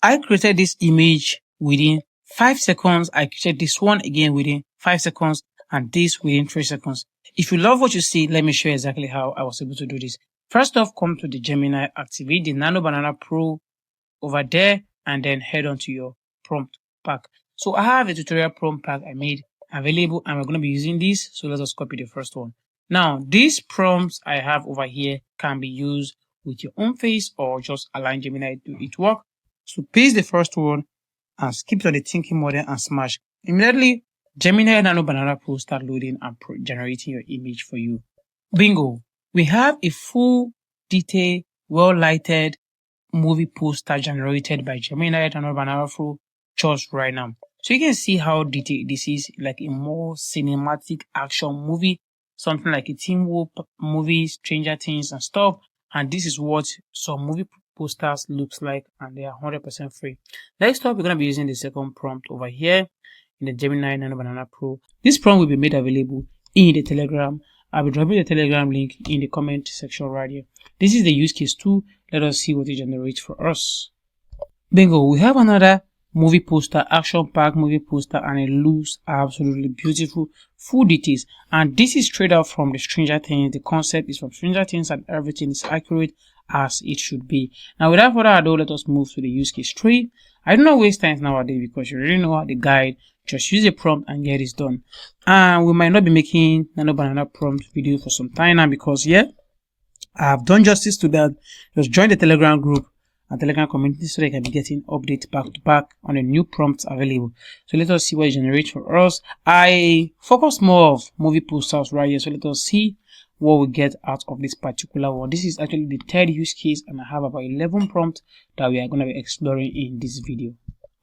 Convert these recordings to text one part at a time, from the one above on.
I created this image within 5 seconds. I created this one again within 5 seconds and this within 3 seconds. If you love what you see, let me show you exactly how I was able to do this. First off, come to the Gemini, activate the Nano Banana Pro over there, and then head on to your prompt pack. So I have a tutorial prompt pack I made available, and we're going to be using this. So let us copy the first one. Now, these prompts I have over here can be used with your own face or just align Gemini to it work. So paste the first one and skip to the thinking model and smash. Immediately, Gemini Nano Banana Pro start loading and generating your image for you. Bingo! We have a full, detailed, well-lighted movie poster generated by Gemini Nano Banana Pro just right now. So you can see how detailed this is, like a more cinematic action movie, something like a Teen Wolf movie, Stranger Things and stuff. And this is what some movie posters looks like, and they are 100% free. Next up, we're going to be using the second prompt over here in the Gemini Nano Banana Pro. This prompt will be made available in the Telegram. I'll be dropping the Telegram link in the comment section right here. This is the use case 2. Let us see what it generates for us. Bingo, we have another movie poster, action pack movie poster, and it looks absolutely beautiful, full details. And this is straight out from the Stranger Things. The concept is from Stranger Things and everything is accurate as it should be. Now, without further ado, let us move to the use case 3. I do not waste time nowadays because you really know how the guide. Just use a prompt and get it done. And we might not be making Nano Banana prompt video for some time now because I've done justice to that. Just join the Telegram group and Telegram community so they can be getting updates back to back on the new prompts available. So let us see what it generates for us. I focus more of movie posters right here. So let us see what we get out of this particular one. This is actually the third use case, and I have about 11 prompts that we are going to be exploring in this video.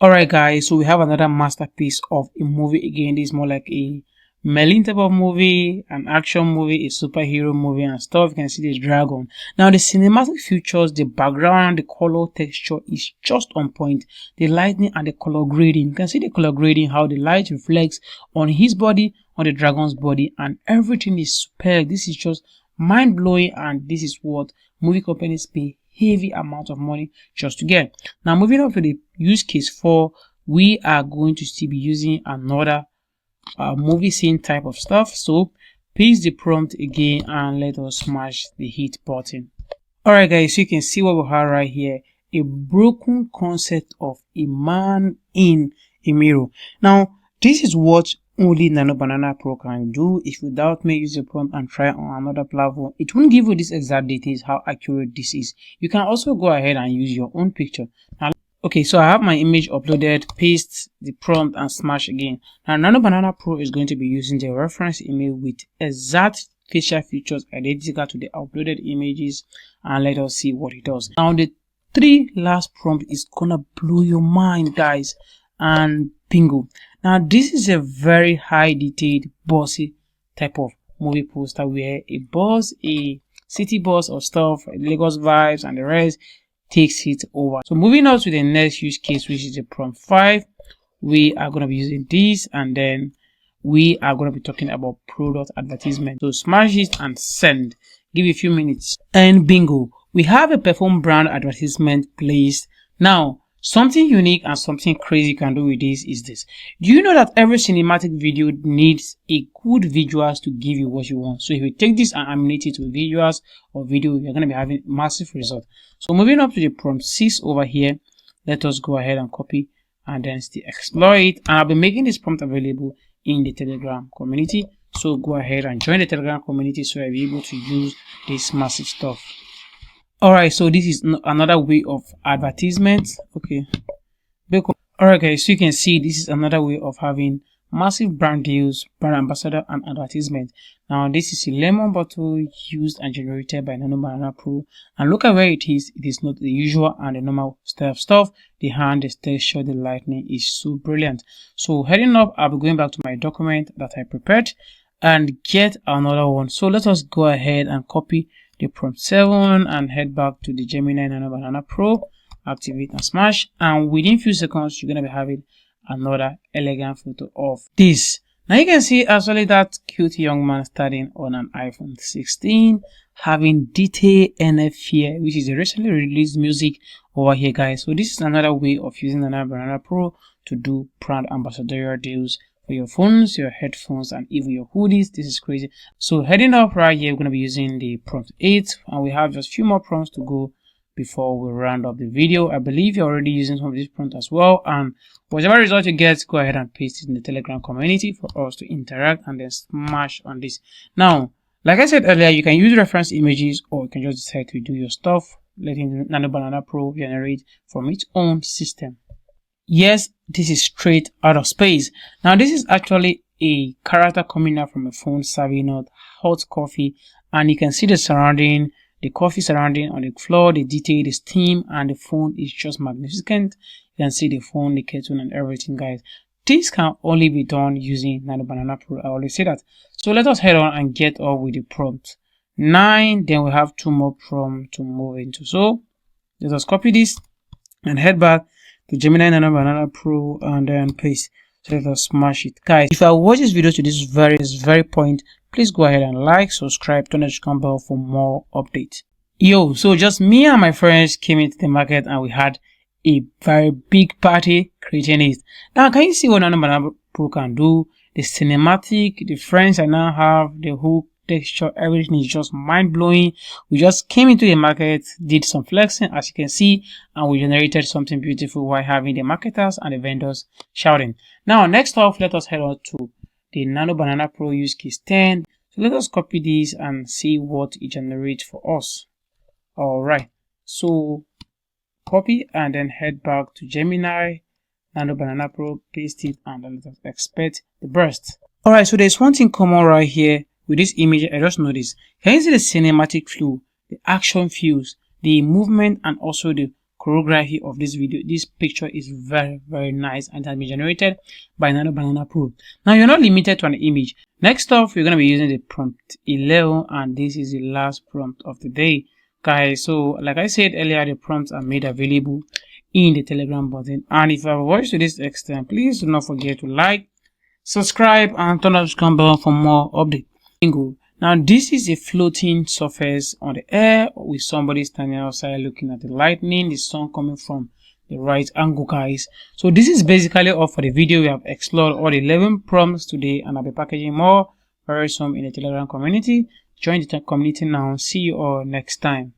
Alright guys, so we have another masterpiece of a movie again. This is more like a Merlin type of movie, an action movie, a superhero movie and stuff. You can see the dragon. Now the cinematic features, the background, the color texture is just on point. The lighting and the color grading. You can see the color grading, how the light reflects on his body, on the dragon's body, and everything is superb. This is just mind-blowing, and this is what movie companies pay heavy amount of money just to get. Now moving on to the use case 4, we are going to still be using another movie scene type of stuff. So paste the prompt again and let us smash the hit button. Alright guys, so you can see what we have right here, a broken concept of a man in a mirror. Now this is what only Nano Banana Pro can do. If you doubt me, use the prompt and try on another platform. It won't give you this exact details how accurate this is. You can also go ahead and use your own picture. Now, okay, so I have my image uploaded, paste the prompt and smash again. Now Nano Banana Pro is going to be using the reference image with exact facial features identical to the uploaded images, and let us see what it does. Now the 3 last prompt is gonna blow your mind guys, and bingo. Now this is a very high detailed bossy type of movie poster where a boss, a city boss or stuff, Lagos vibes and the rest takes it over. So moving on to the next use case, which is the prompt 5, we are going to be using this, and then we are going to be talking about product advertisement. So smash it and send. Give it a few minutes and bingo, we have a perform brand advertisement placed. Now something unique and something crazy you can do with this is this. Do you know that every cinematic video needs a good visuals to give you what you want? So if you take this and animate it with visuals or video, you're going to be having massive result. So moving up to the prompt 6 over here, let us go ahead and copy and then still explore it. And I'll be making this prompt available in the Telegram community. So go ahead and join the Telegram community so you'll be able to use this massive stuff. Alright, so this is another way of advertisement. Okay. Alright guys, so you can see this is another way of having massive brand deals, brand ambassador and advertisement. Now this is a lemon bottle used and generated by Nano Banana Pro. And look at where it is. It is not the usual and the normal stuff. The hand, the texture, the lightning is so brilliant. So heading up, I'll be going back to my document that I prepared and get another one. So let us go ahead and copy the prompt 7 and head back to the Gemini Nano Banana Pro, activate and smash, and within few seconds you're going to be having another elegant photo of this. Now you can see actually that cute young man starting on an iPhone 16, having detail NF here, which is a recently released music over here, guys. So this is another way of using the Nano Banana Pro to do brand ambassadorial deals for your phones, your headphones, and even your hoodies. This is crazy. So heading up right here, we're going to be using the prompt 8, and we have just a few more prompts to go before we round up the video. I believe you're already using some of these prompts as well, and whatever result you get, go ahead and paste it in the Telegram community for us to interact and then smash on this. Now, like I said earlier, you can use reference images, or you can just decide to do your stuff, letting Nano Banana Pro generate from its own system. Yes, this is straight out of space. Now, this is actually a character coming out from a phone serving out hot coffee, and you can see the surrounding, the coffee surrounding on the floor, the detail, the steam, and the phone is just magnificent. You can see the phone, the kettle, and everything, guys. This can only be done using Nano Banana Pro. I always say that. So let us head on and get on with the prompt 9. Then we have 2 more prompts to move into. So let us copy this and head back to Gemini Nano Banana Pro and then paste. So let us smash it, guys. If you watch this video to this very point, please go ahead and like, subscribe, turn on the notification bell for more updates. Yo, so just me and my friends came into the market and we had a very big party creating it. Now, can you see what Nano Banana Pro can do? The cinematic, the friends I now have, the hook, texture, everything is just mind-blowing. We just came into the market, did some flexing, as you can see, and we generated something beautiful while having the marketers and the vendors shouting. Now, next off, let us head on to the Nano Banana Pro use case 10. So let us copy this and see what it generates for us. Alright, so copy and then head back to Gemini Nano Banana Pro, paste it, and then let us expect the burst. Alright, so there's one thing common right here with this image. I just noticed. Can you see the cinematic flow, the action feels, the movement, and also the choreography of this video? This picture is very nice and has been generated by Nano Banana Pro. Now, you're not limited to an image. Next off, we're going to be using the prompt 11, and this is the last prompt of the day, guys. So like I said earlier, the prompts are made available in the Telegram button, and if you have watched to this extent, please do not forget to like, subscribe, and turn on the notification bell for more updates. Now, this is a floating surface on the air with somebody standing outside looking at the lightning, the sun coming from the right angle, guys. So this is basically all for the video. We have explored all the 11 prompts today, and I'll be packaging more very soon in the Telegram community. Join the community now. See you all next time.